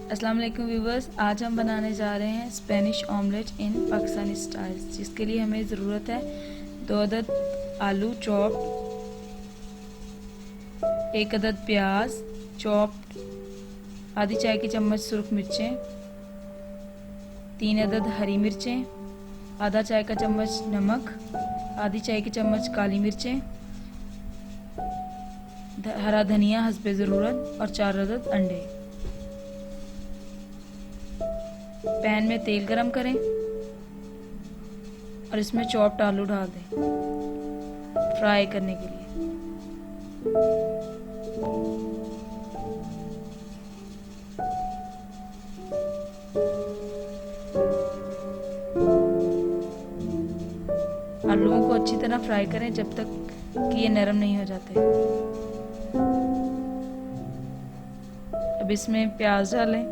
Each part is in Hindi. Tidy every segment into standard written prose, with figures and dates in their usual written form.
अस्सलाम वालेकुम व्यूवर्स, आज हम बनाने जा रहे हैं स्पेनिश ऑमलेट इन पाकिस्तानी स्टाइल। जिसके लिए हमें ज़रूरत है 2 अदद आलू चॉप्ड, 1 अदद प्याज चॉप्ड, आधी चाय की चम्मच सुरख मिर्चें, 3 अदद हरी मिर्चें, आधा चाय का चम्मच नमक, आधी चाय की चम्मच काली मिर्चें, हरा धनिया हस्बे ज़रूरत और 4 अदद अंडे। पैन में तेल गरम करें और इसमें चॉप्ड आलू डाल दें फ्राई करने के लिए। आलूओं को अच्छी तरह फ्राई करें जब तक कि ये नरम नहीं हो जाते। अब इसमें प्याज डालें,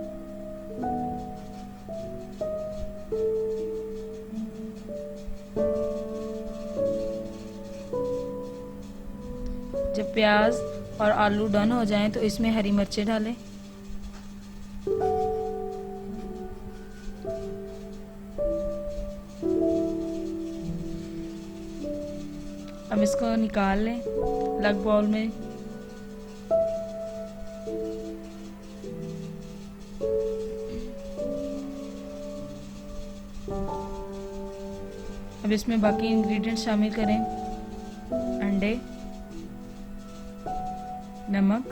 जब प्याज और आलू डन हो जाएं तो इसमें हरी मिर्चें डालें। अब इसको निकाल लें अलग बाउल में। अब इसमें बाकी इंग्रेडिएंट्स शामिल करें: अंडे, नमक,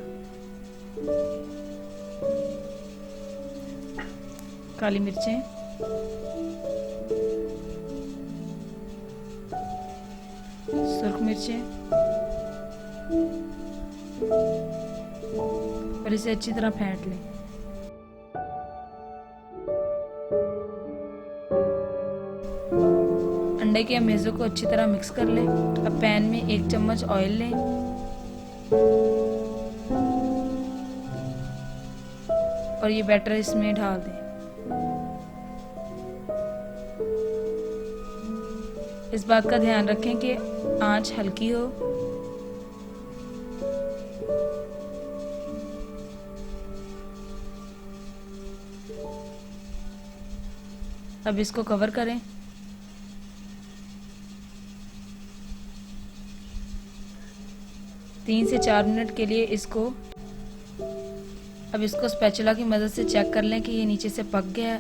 काली मिर्चें, सुर्ख मिर्चें और इसे अच्छी तरह फेंट लें। अंडे के अमेज़ों को अच्छी तरह मिक्स कर लें। अब पैन में 1 चम्मच ऑयल लें और ये बैटर इसमें डाल दें। इस बात का ध्यान रखें कि आंच हल्की हो। अब इसको कवर करें। तीन से 4 मिनट के लिए इसको। अब इसको स्पैचुला की मदद से चेक कर लें कि ये नीचे से पक गया है।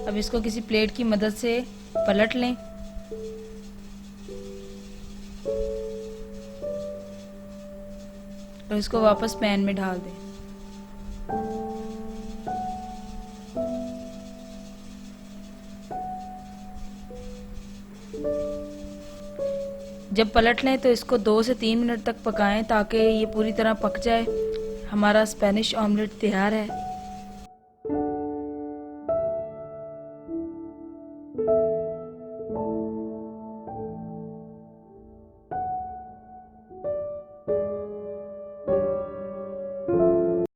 अब इसको किसी प्लेट की मदद से पलट लें और इसको वापस पैन में डाल दें। जब पलट लें तो इसको 2 से 3 मिनट तक पकाएं ताकि ये पूरी तरह पक जाए। हमारा स्पेनिश ऑमलेट तैयार है।